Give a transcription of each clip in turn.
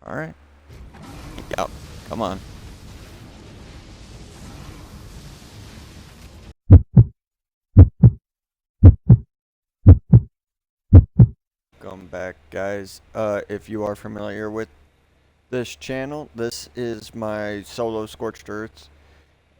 Alright. Yep. Come on. Welcome back, guys. If you are familiar with this channel, this is my solo Scorched Earths.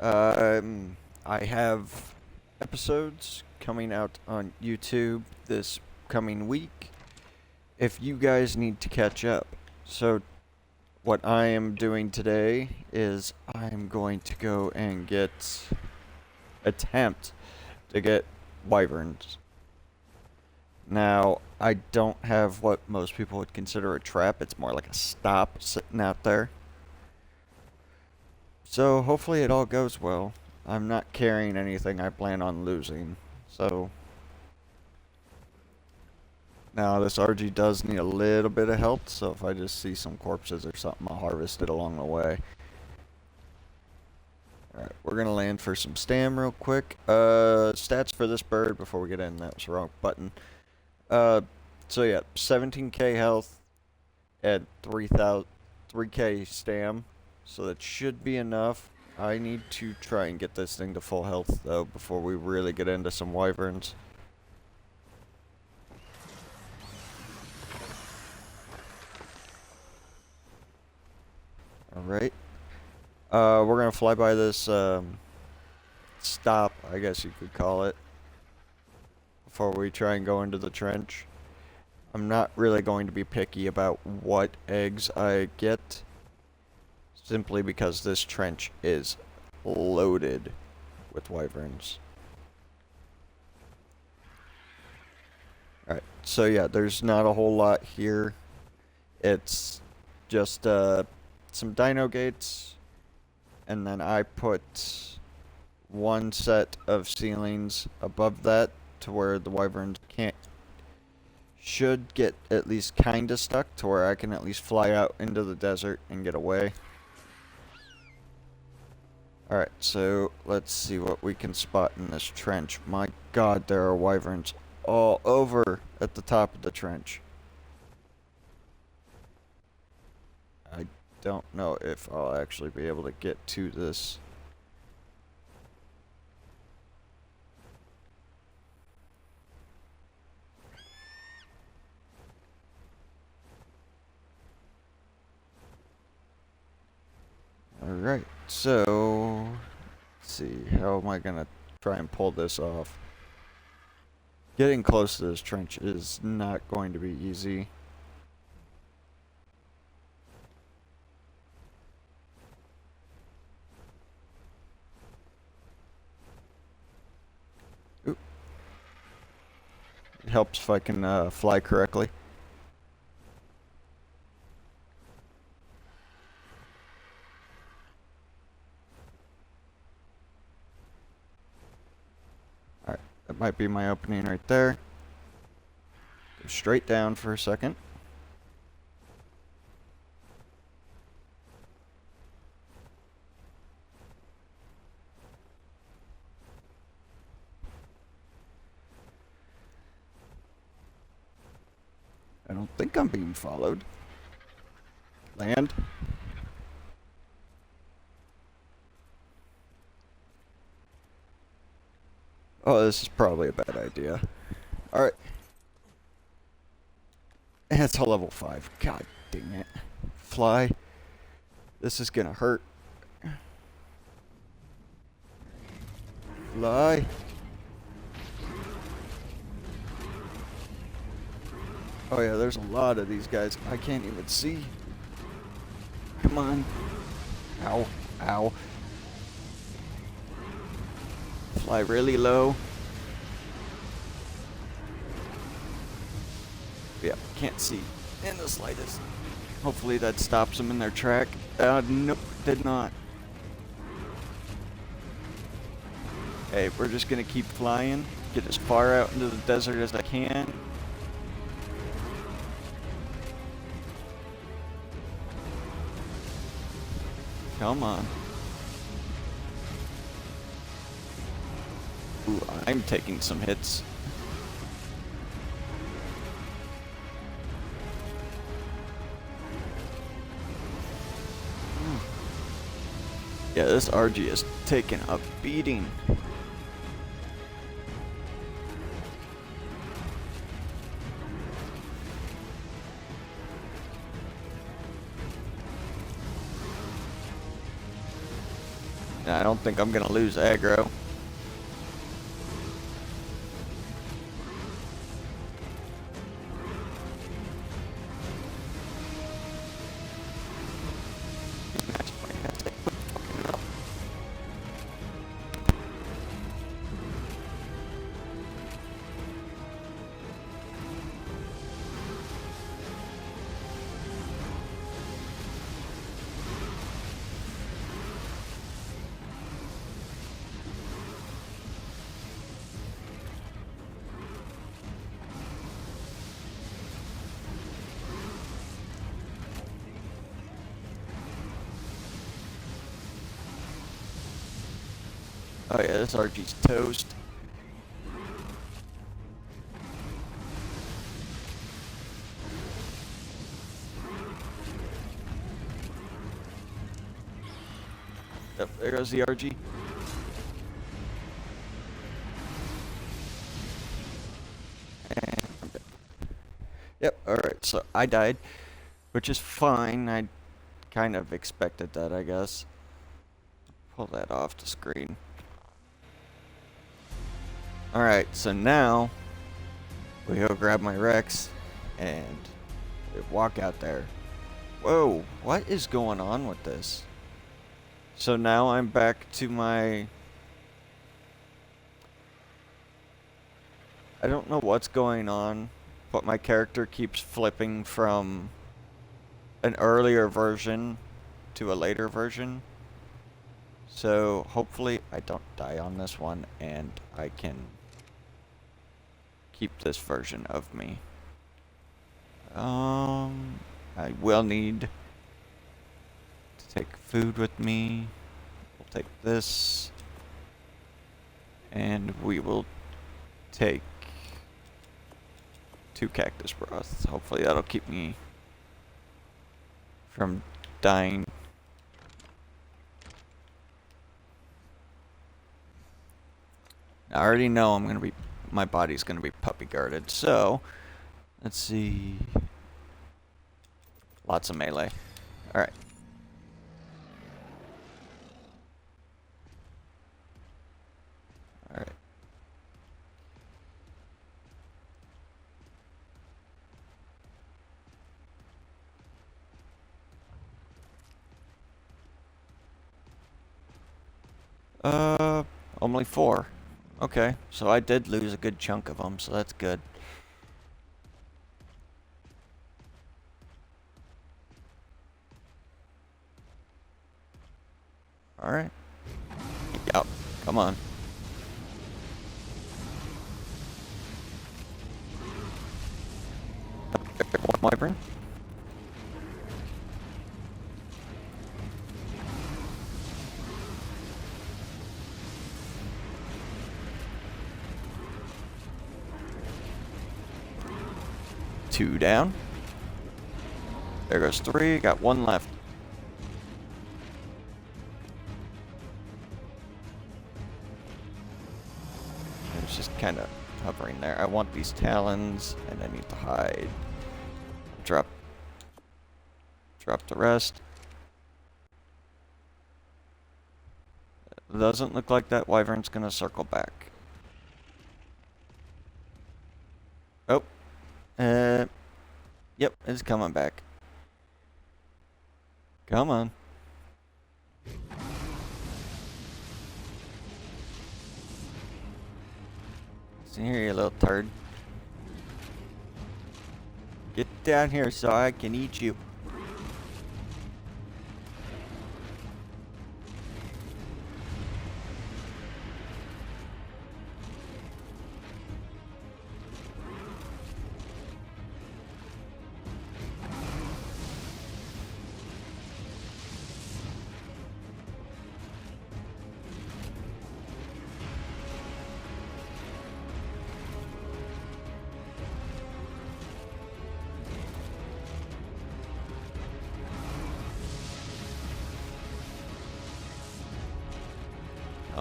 I have episodes coming out on YouTube this coming week if you guys need to catch up. So what I am doing today is I'm going to go and attempt to get wyverns. Now, I don't have what most people would consider a trap. It's more like a stop sitting out there. So hopefully it all goes well. I'm not carrying anything I plan on losing. So now this RG does need a little bit of help. So if I just see some corpses or something, I'll harvest it along the way. Alright, we're going to land for some stam real quick. Stats for this bird before we get in. That was the wrong button. So yeah, 17k health at 3k stam, so that should be enough. I need to try and get this thing to full health though before we really get into some wyverns. Alright. We're gonna fly by this stop, I guess you could call it, before we try and go into the trench. I'm not really going to be picky about what eggs I get, simply because this trench is loaded with wyverns. Alright, so yeah, there's not a whole lot here. It's just some dino gates, and then I put one set of ceilings above that to where the wyverns should get at least kinda stuck to where I can at least fly out into the desert and get away. Alright, so let's see what we can spot in this trench. My god, there are wyverns all over at the top of the trench. I don't know if I'll actually be able to get to this. Alright, so let's see, how am I gonna try and pull this off? Getting close to this trench is not going to be easy. Oop. It helps if I can fly correctly. That might be my opening right there. Go straight down for a second. I don't think I'm being followed. Land. Oh, this is probably a bad idea. Alright. It's a level 5. God dang it. Fly. This is gonna hurt. Fly. Oh yeah, there's a lot of these guys. I can't even see. Come on. Ow. Ow. Fly really low. Yeah, can't see in the slightest. Hopefully that stops them in their track. Nope, did not. Hey, we're just gonna keep flying. Get as far out into the desert as I can. Come on. Ooh, I'm taking some hits. Yeah, this RG is taking a beating. I don't think I'm gonna lose aggro. Oh yeah, this RG's toast. Yep, there goes the RG. And I'm dead. Yep, alright, so I died, which is fine. I kind of expected that, I guess. Pull that off the screen. Alright, so now we go grab my Rex and we walk out there. Whoa, what is going on with this? So now I'm back to my... I don't know what's going on, but my character keeps flipping from an earlier version to a later version. So hopefully I don't die on this one and I can keep this version of me. I will need to take food with me. We'll take this. And we will take 2 cactus broths. Hopefully that'll keep me from dying. I already know my body's gonna be puppy guarded, so let's see. Lots of melee. Alright. Alright. Only 4. Okay, so I did lose a good chunk of them, so that's good. Alright. Yep, come on. One Wyvern. Two down. There goes 3. Got 1 left. It's just kind of hovering there. I want these talons, and I need to hide. Drop the rest. It doesn't look like that Wyvern's gonna circle back. Oh. Yep, it's coming back. Come on. See here, you little turd. Get down here so I can eat you.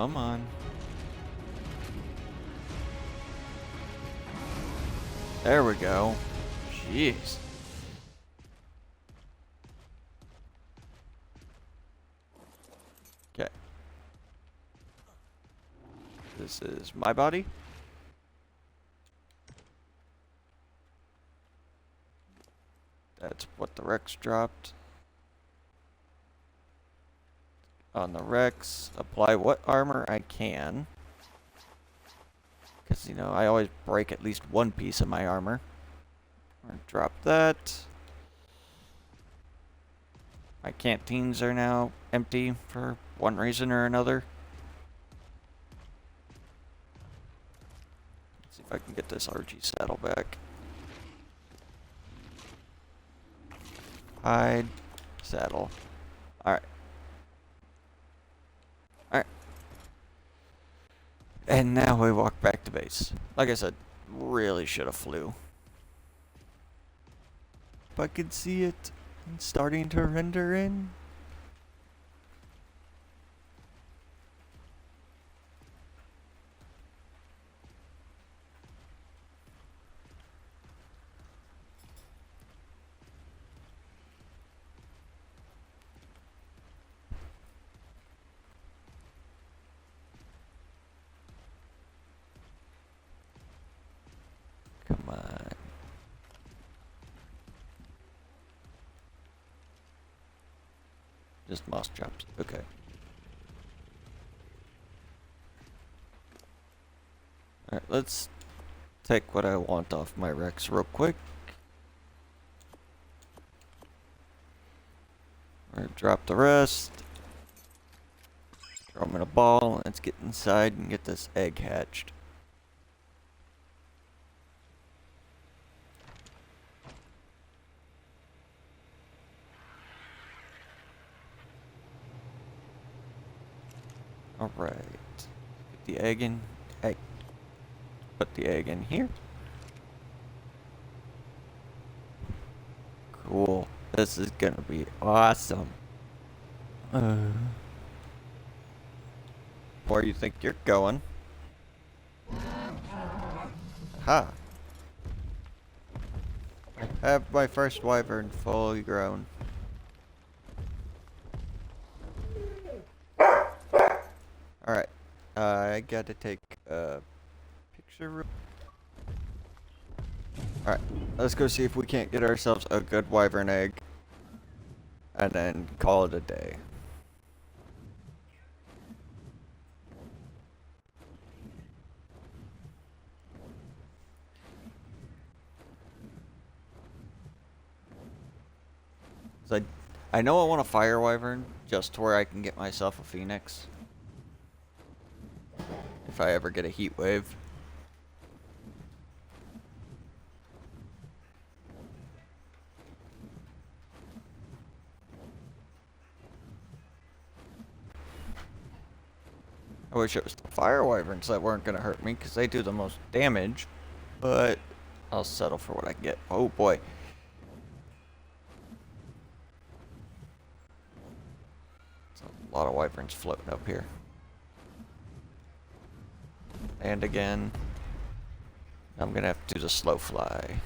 Come on. There we go. Jeez. Okay. This is my body. That's what the Rex dropped. On the Rex, apply what armor I can. Because, you know, I always break at least one piece of my armor. Drop that. My canteens are now empty for one reason or another. Let's see if I can get this RG saddle back. Hide. Saddle. Alright. Alright. And now we walk back to base. Like I said, really should have flew. If I could see it starting to render in. Come on. Just moss drops. Okay. Alright, let's take what I want off my Rex real quick. Or drop the rest. Throw them in a ball. Let's get inside and get this egg hatched. Alright. Put the egg in. Egg. Put the egg in here. Cool. This is gonna be awesome. Where you think you're going? Ha! I have my first wyvern fully grown. Alright. I gotta take a picture. Alright. Let's go see if we can't get ourselves a good wyvern egg. And then call it a day. So I know I want a fire wyvern just to where I can get myself a phoenix. If I ever get a heat wave. I wish it was the fire wyverns that weren't going to hurt me because they do the most damage. But I'll settle for what I can get. Oh boy. There's a lot of wyverns floating up here. And again, I'm going to have to do the slow fly.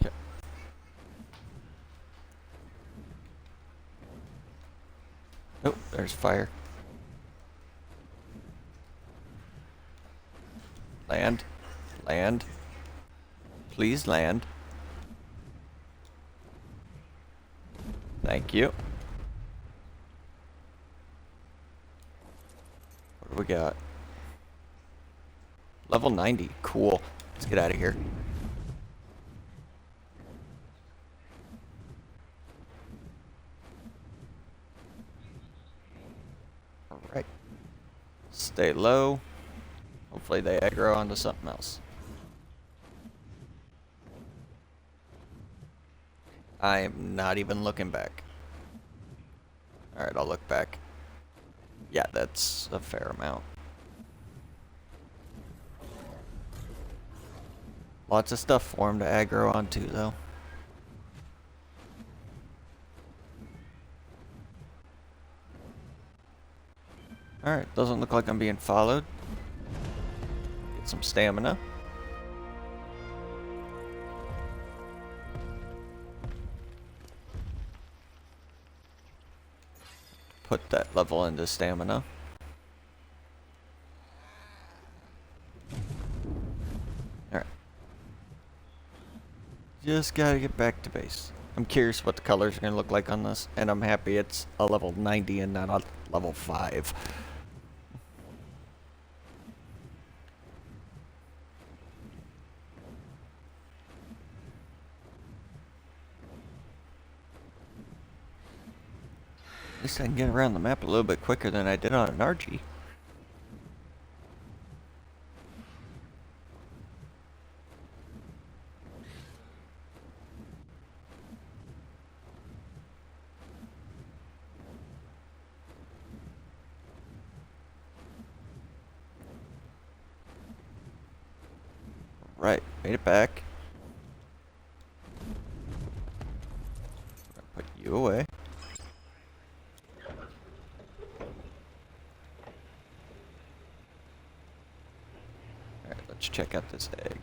Okay. Oh, there's fire. Land. Land. Please land. Thank you. What do we got? Level 90. Cool. Let's get out of here. Alright. Stay low. Hopefully they aggro onto something else. I am not even looking back. Alright, I'll look back. Yeah, that's a fair amount. Lots of stuff for him to aggro onto, though. Alright, doesn't look like I'm being followed. Get some stamina. Put that level into stamina. Alright. Just gotta get back to base. I'm curious what the colors are gonna look like on this, and I'm happy it's a level 90 and not a level 5. At least I can get around the map a little bit quicker than I did on an RG. Right, made it back. Put you away. Alright, let's check out this egg.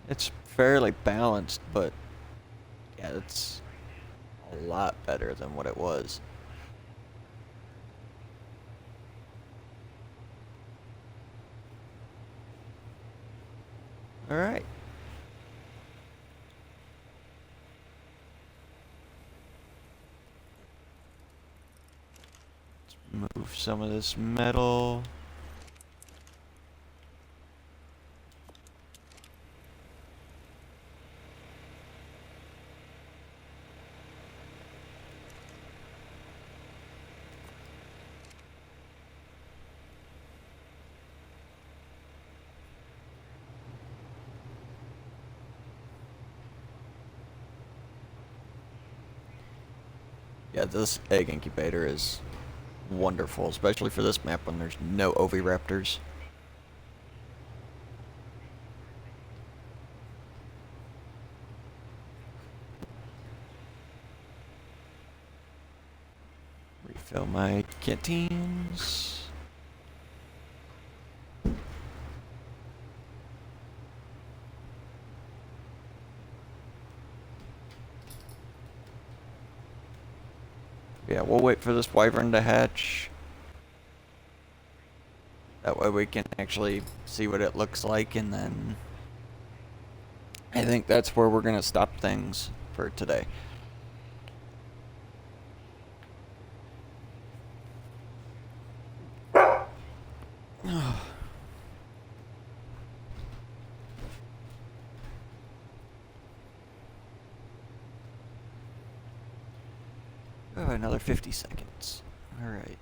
It's fairly balanced, but yeah, it's a lot better than what it was. Alright. Let's move some of this metal. Yeah, this egg incubator is wonderful, especially for this map when there's no oviraptors. Refill my canteens. Yeah, we'll wait for this wyvern to hatch. That way we can actually see what it looks like, and then I think that's where we're gonna stop things for today. Oh, another 50 seconds. Alright.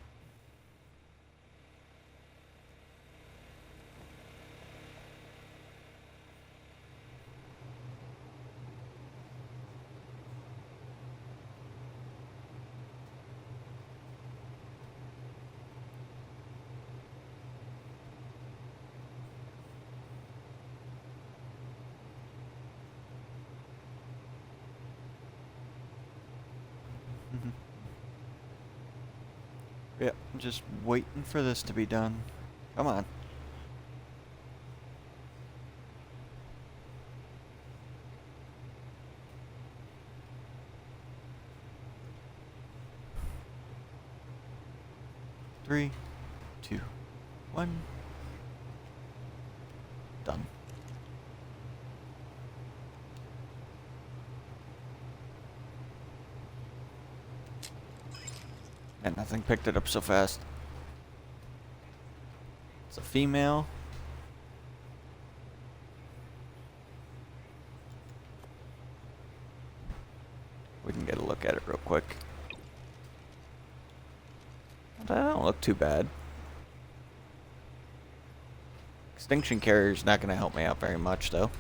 Yeah, I'm just waiting for this to be done. Come on. Three, two, one. Done. And nothing picked it up so fast. It's a female. We can get a look at it real quick. That don't look too bad. Extinction Carrier's not going to help me out very much, though.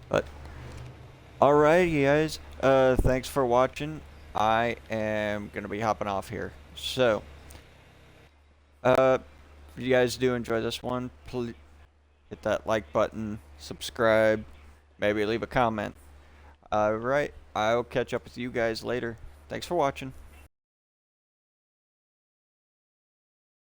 But, alright, you guys. Thanks for watching. I am going to be hopping off here. So, if you guys do enjoy this one, please hit that like button, subscribe, maybe leave a comment. Alright, I'll catch up with you guys later. Thanks for watching.